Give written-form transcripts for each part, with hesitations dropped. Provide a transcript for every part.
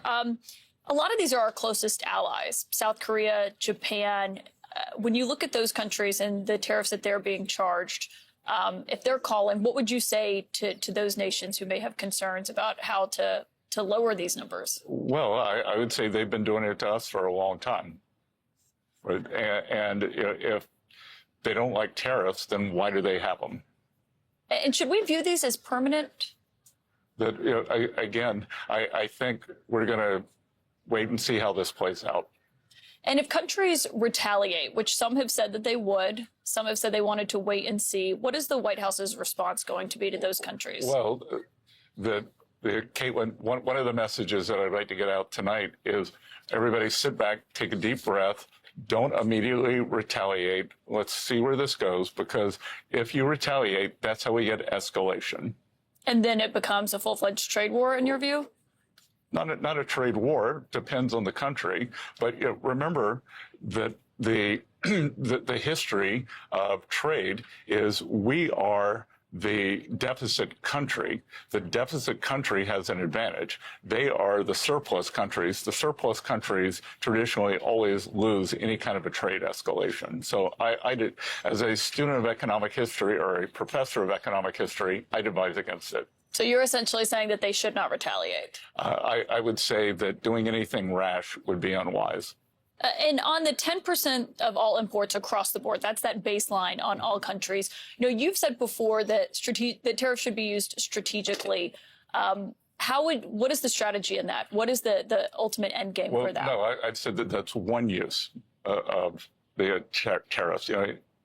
A lot of these are our closest allies, South Korea, Japan. When you look at those countries and the tariffs that they're being charged, if they're calling, what would you say to those nations who may have concerns about how to lower these numbers? Well, I would say they've been doing it to us for a long time. Right? And if they don't like tariffs, then why do they have them? And should we view these as permanent? That I think we're going to wait and see how this plays out. And if countries retaliate, which some have said that they would, some have said they wanted to wait and see, what is the White House's response going to be to those countries? Well, Caitlin, one of the messages that I'd like to get out tonight is everybody sit back, take a deep breath, don't immediately retaliate. Let's see where this goes, because if you retaliate, that's how we get escalation. And then it becomes a full-fledged trade war, in your view? Not a trade war, depends on the country. But remember that the history of trade is we are the deficit country. The deficit country has an advantage. They are the surplus countries. The surplus countries traditionally always lose any kind of a trade escalation. So I did, as a student of economic history or a professor of economic history, I'd advise against it. So you're essentially saying that they should not retaliate? I would say that doing anything rash would be unwise. And on the 10% of all imports across the board, that's that baseline on all countries. You've said before that tariffs should be used strategically. What is the strategy in that? What is the ultimate end game for that? No, I'd said that that's one use of the tariffs.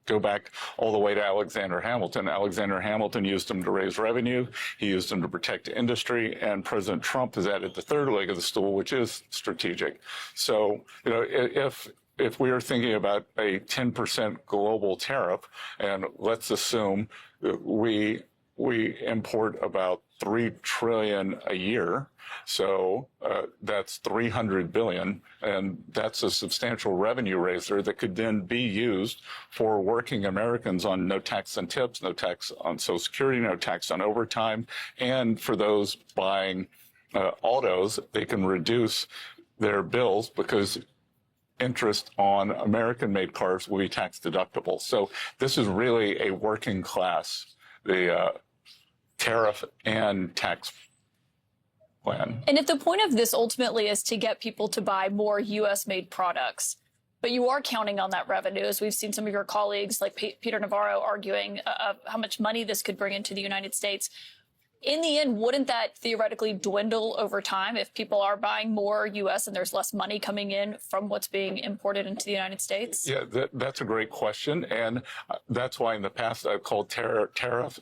Go back all the way to Alexander Hamilton. Alexander Hamilton used them to raise revenue. He used them to protect industry. And President Trump has added the third leg of the stool, which is strategic. So, if we are thinking about a 10% global tariff, and let's assume that we import about $3 trillion a year. So that's $300 billion. And that's a substantial revenue raiser that could then be used for working Americans on no tax on tips, no tax on Social Security, no tax on overtime. And for those buying autos, they can reduce their bills because interest on American-made cars will be tax deductible. So this is really a working class, the tariff and tax plan. And if the point of this ultimately is to get people to buy more U.S.-made products, but you are counting on that revenue, as we've seen some of your colleagues like Peter Navarro arguing how much money this could bring into the United States, in the end, wouldn't that theoretically dwindle over time if people are buying more U.S. and there's less money coming in from what's being imported into the United States? Yeah, that's a great question. And that's why in the past I've called tariff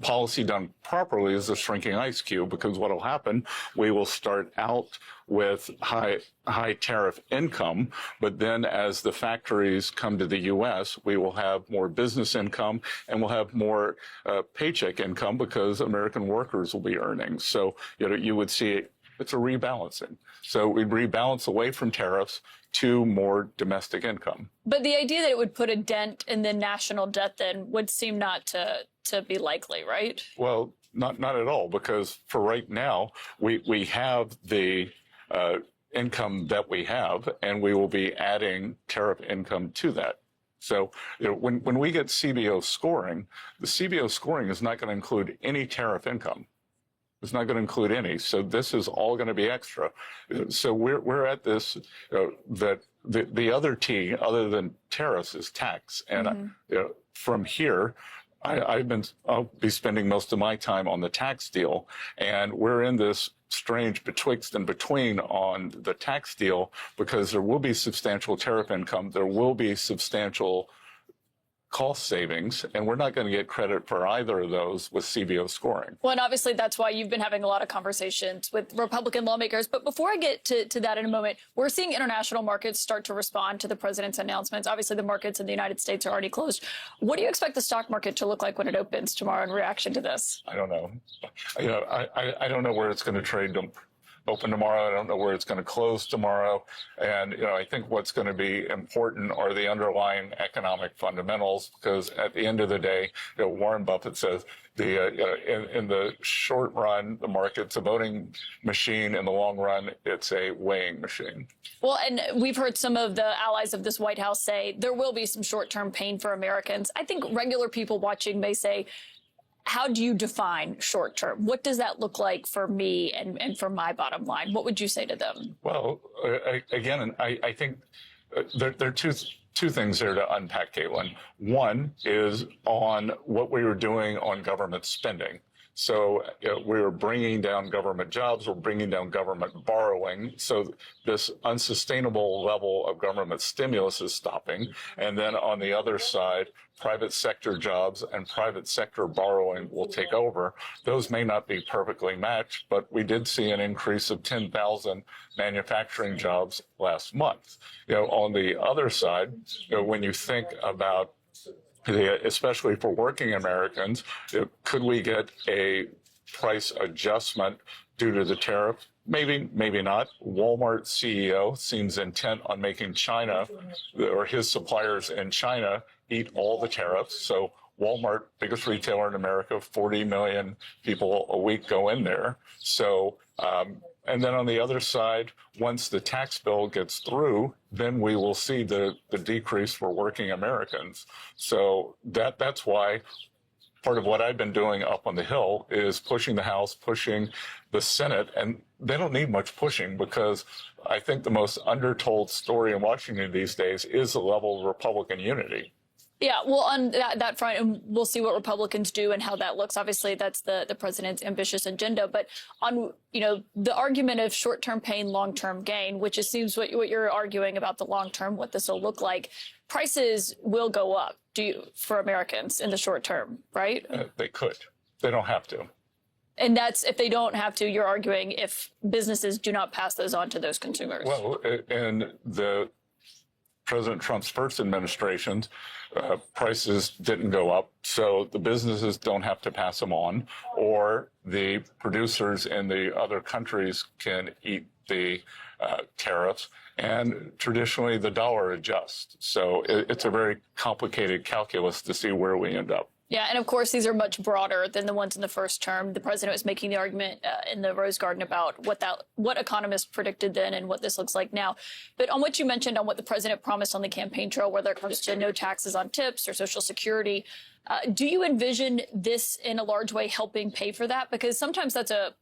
policy done properly is a shrinking ice cube, because what will happen, we will start out with high tariff income, but then as the factories come to the U.S., we will have more business income and we'll have more paycheck income because American workers will be earning. So, you would see it's a rebalancing. So we'd rebalance away from tariffs to more domestic income. But the idea that it would put a dent in the national debt then would seem not to be likely, right? Well, not at all, because for right now, we have the income that we have, and we will be adding tariff income to that. So when we get CBO scoring, the CBO scoring is not going to include any tariff income. It's not going to include any. So this is all going to be extra. So we're at this, that the other T, other than tariffs, is tax. And from here, I'll be spending most of my time on the tax deal. And we're in this strange betwixt and between on the tax deal, because there will be substantial tariff income. There will be substantial cost savings, and we're not going to get credit for either of those with CBO scoring. Well, and obviously that's why you've been having a lot of conversations with Republican lawmakers. But before I get to that in a moment, we're seeing international markets start to respond to the president's announcements. Obviously, the markets in the United States are already closed. What do you expect the stock market to look like when it opens tomorrow in reaction to this? I don't know. I don't know where it's going to trade open tomorrow. I don't know where it's going to close tomorrow. And, I think what's going to be important are the underlying economic fundamentals, because at the end of the day, Warren Buffett says in the short run, the market's a voting machine. In the long run, it's a weighing machine. Well, and we've heard some of the allies of this White House say there will be some short-term pain for Americans. I think regular people watching may say, how do you define short term? What does that look like for me and for my bottom line? What would you say to them? Well, again, I think there are two things there to unpack, Caitlin. One is on what we were doing on government spending. So we were bringing down government jobs, we're bringing down government borrowing. So this unsustainable level of government stimulus is stopping. And then on the other side, private sector jobs and private sector borrowing will take over. Those may not be perfectly matched, but we did see an increase of 10,000 manufacturing jobs last month. On the other side, when you think about especially for working Americans, could we get a price adjustment due to the tariff? Maybe, maybe not. Walmart CEO seems intent on making China or his suppliers in China eat all the tariffs. So Walmart, biggest retailer in America, 40 million people a week go in there. So, and then on the other side, once the tax bill gets through, then we will see the decrease for working Americans. So that's why part of what I've been doing up on the Hill is pushing the House, pushing the Senate, and they don't need much pushing, because I think the most undertold story in Washington these days is the level of Republican unity. Yeah, well, on that front, and we'll see what Republicans do and how that looks. Obviously, that's the president's ambitious agenda. But on, the argument of short-term pain, long-term gain, which it seems what you're arguing about the long-term, what this will look like, prices will go up for Americans in the short term, right? They could. They don't have to. And that's if they don't have to, you're arguing if businesses do not pass those on to those consumers. Well, in the President Trump's first administration, prices didn't go up, so the businesses don't have to pass them on, or the producers in the other countries can eat the tariffs, and traditionally the dollar adjusts. So it's a very complicated calculus to see where we end up. Yeah, and of course, these are much broader than the ones in the first term. The president was making the argument in the Rose Garden about what economists predicted then and what this looks like now. But on what you mentioned on what the president promised on the campaign trail, whether it comes to no taxes on tips or Social Security, do you envision this in a large way helping pay for that? Because sometimes that's a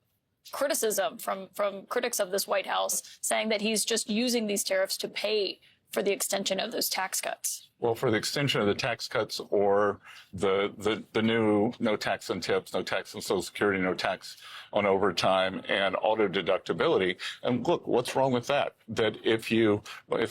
criticism from critics of this White House, saying that he's just using these tariffs to pay for the extension of those tax cuts. Well, for the extension of the tax cuts or the new no tax on tips, no tax on Social Security, no tax on overtime and auto deductibility. And look, what's wrong with that? That if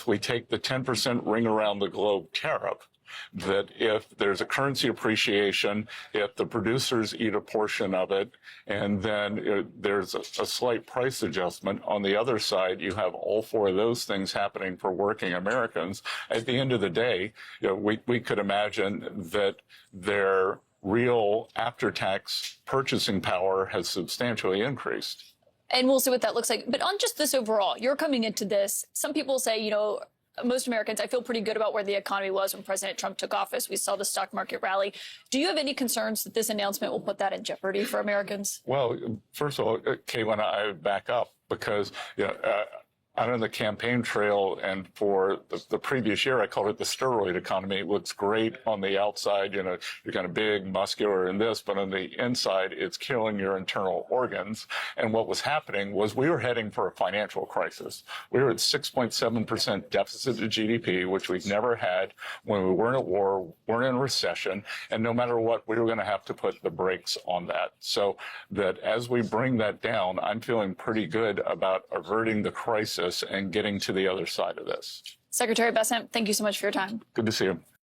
we take the 10% ring around the globe tariff, that if there's a currency appreciation, if the producers eat a portion of it, and then there's a slight price adjustment, on the other side, you have all four of those things happening for working Americans. At the end of the day, we could imagine that their real after-tax purchasing power has substantially increased. And we'll see what that looks like. But on just this overall, you're coming into this, some people say, most Americans, I feel pretty good about where the economy was when President Trump took office. We saw the stock market rally. Do you have any concerns that this announcement will put that in jeopardy for Americans? Well, first of all, Caitlin, I would back up because, out on the campaign trail and for the previous year, I called it the steroid economy. It looks great on the outside. You're kind of big, muscular in this, but on the inside, it's killing your internal organs. And what was happening was we were heading for a financial crisis. We were at 6.7% deficit to GDP, which we've never had when we weren't at war, weren't in recession. And no matter what, we were going to have to put the brakes on that. So that as we bring that down, I'm feeling pretty good about averting the crisis and getting to the other side of this. Secretary Bessent, thank you so much for your time. Good to see you.